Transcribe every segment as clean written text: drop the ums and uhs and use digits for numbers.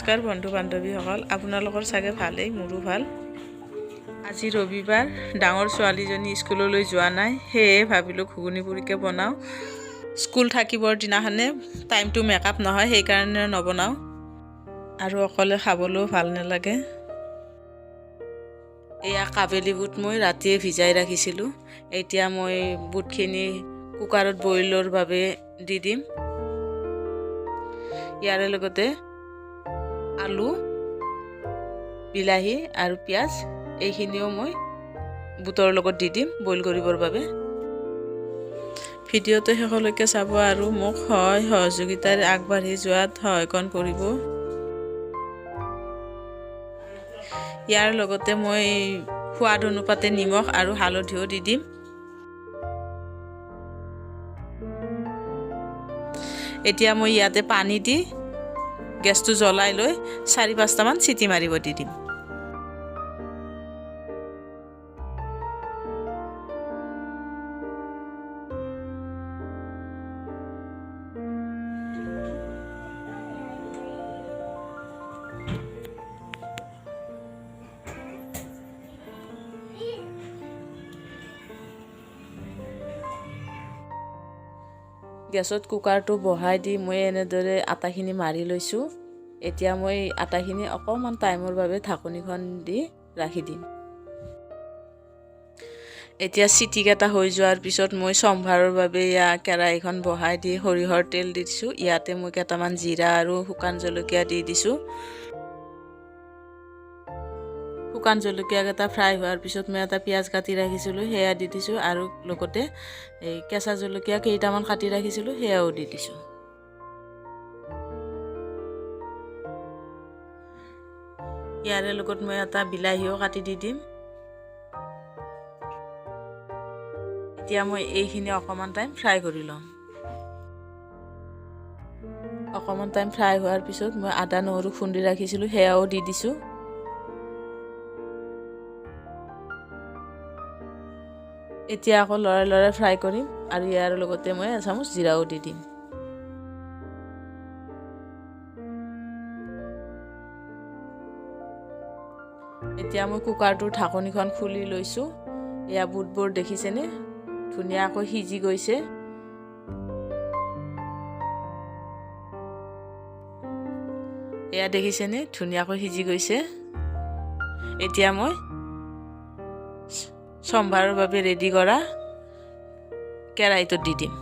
নমস্কাৰ বন্ধু বান্ধৱীসকল, আপোনালোকৰ চাগে ভালেই, মোৰো ভাল। আজি ৰবিবাৰ, ডাঙৰ ছোৱালীজনী স্কুললৈ যোৱা নাই, সেয়ে ভাবিলোঁ ঘুগুনি পুৰিকে বনাওঁ। স্কুল থাকিবৰ দিনাখনে টাইমটো মেকআপ নহয়, সেইকাৰণে নবনাওঁ আৰু অকলে খাবলৈও ভাল নালাগে। এয়া কাবেলি বুট মই ৰাতিয়ে ভিজাই ৰাখিছিলোঁ। এতিয়া মই বুটখিনি কুকাৰত বইলৰ বাবে দি দিম। ইয়াৰ লগতে আলু, বিলাহী আৰু পিঁয়াজ এইখিনিও মই বুটৰ লগত দি দিম বইল কৰিবৰ বাবে। ভিডিঅ'টো শেষলৈকে চাব আৰু মোক সহযোগিতাৰে আগবাঢ়ি যোৱাত সহায়কণ কৰিব। ইয়াৰ লগতে মই সোৱাদ অনুপাতে নিমখ আৰু হালধিও দি দিম। এতিয়া মই ইয়াতে পানী দি গেছটো জ্বলাই লৈ 4-5টামান চিটি মাৰিব দি দিম। গেছত কুকাৰটো বহাই দি মই এনেদৰে আটাখিনি মাৰি লৈছোঁ। এতিয়া মই আটাখিনি অকণমান টাইমৰ বাবে ঢাকনিখন দি ৰাখি দিম। এতিয়া চিটিকেইটা হৈ যোৱাৰ পিছত মই সম্ভাৰৰ বাবে কেৰাহীখন বহাই দি সৰিয়হৰ তেল দি দিছোঁ। ইয়াতে মই কেইটামান জিৰা আৰু শুকান জলকীয়া দি দিছোঁ। শুকান জলকীয়াকেইটা ফ্ৰাই হোৱাৰ পিছত মই এটা পিঁয়াজ কাটি ৰাখিছিলোঁ, সেয়া দি দিছোঁ আৰু লগতে এই কেঁচা জলকীয়া কেইটামান কাটি ৰাখিছিলোঁ, সেয়াও দি দিছোঁ। ইয়াৰে লগত মই এটা বিলাহীও কাটি দি দিম। এতিয়া মই এইখিনি অকণমান টাইম ফ্ৰাই কৰি ল'ম। অকণমান টাইম ফ্ৰাই হোৱাৰ পিছত মই আদা নহৰু খুন্দি ৰাখিছিলোঁ, সেয়াও দি দিছোঁ। এতিয়া আকৌ লৰাই লৰাই ফ্ৰাই কৰিম আৰু ইয়াৰ লগতে মই এচামুচ জিৰাও দি দিম। এতিয়া মই কুকাৰটোৰ ঢাকনিখন খুলি লৈছোঁ। এয়া বুটবোৰ দেখিছেনে, ধুনীয়াকৈ সিজি গৈছে। এয়া দেখিছেনে, ধুনীয়াকৈ সিজি গৈছে। এতিয়া মই সম্ভাৰৰ বাবে ৰেডি কৰা কেৰাহীটোত দি দিম।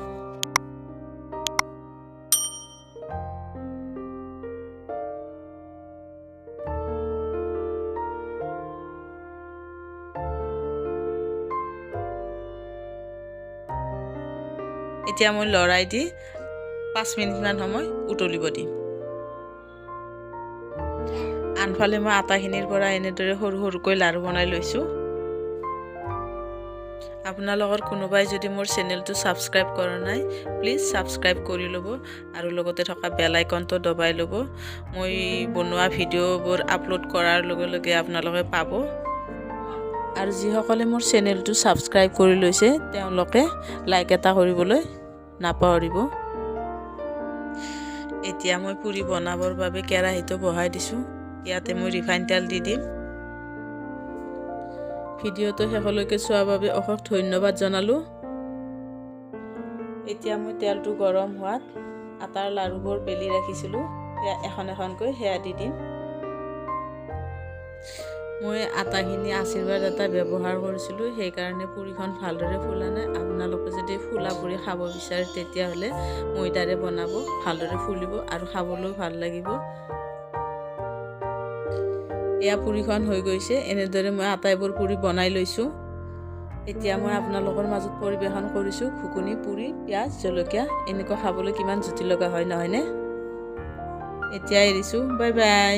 এতিয়া মই লৰাই দি 5 মিনিটমান সময় উতলিব দিম। আনফালে মই আটাখিনিৰ পৰা এনেদৰে সৰু সৰুকৈ লাড়ু বনাই লৈছোঁ। আপোনালোকৰ কোনোবাই যদি মোৰ চেনেলটো ছাবস্ক্ৰাইব কৰা নাই, প্লিজ ছাবস্ক্ৰাইব কৰি ল'ব আৰু লগতে থকা বেল আইকনটো দবাই ল'ব। মই বনোৱা ভিডিঅ'বোৰ আপলোড কৰাৰ লগে লগে আপোনালোকে পাব। আৰু যিসকলে মোৰ চেনেলটো ছাবস্ক্ৰাইব কৰি লৈছে, তেওঁলোকে লাইক এটা কৰিবলৈ নাপাহৰিব। এতিয়া মই পুৰি বনাবৰ বাবে কেৰাহীটো বহাই দিছোঁ। ইয়াতে মই ৰিফাইন তেল দি দিম। ভিডিঅ'টো শেষলৈকে চোৱাৰ বাবে অশেষ ধন্যবাদ জনালোঁ। এতিয়া মই তেলটো গৰম হোৱাত আটাৰ লাড়ুবোৰ বেলি ৰাখিছিলোঁ, সেয়া এখন এখনকৈ সেয়া দি দিম। মই আটাখিনি আশীৰ্বাদ এটা ব্যৱহাৰ কৰিছিলোঁ, সেইকাৰণে পুৰিখন ভালদৰে ফুলা নাই। আপোনালোকে যদি ফুলা পুৰি খাব বিচাৰে তেতিয়াহ'লে ময়দাৰে বনাব, ভালদৰে ফুলিব আৰু খাবলৈও ভাল লাগিব। এয়া পুৰিখন হৈ গৈছে। এনেদৰে মই আটাইবোৰ পুৰি বনাই লৈছোঁ। এতিয়া মই আপোনালোকৰ মাজত পৰিৱেশন কৰিছোঁ ঘুগুনি, পুৰি, পিঁয়াজ, জলকীয়া। এনেকুৱা খাবলৈ কিমান জুতি লগা হয়, নহয়নে? এতিয়া এৰিছোঁ, বাই বাই।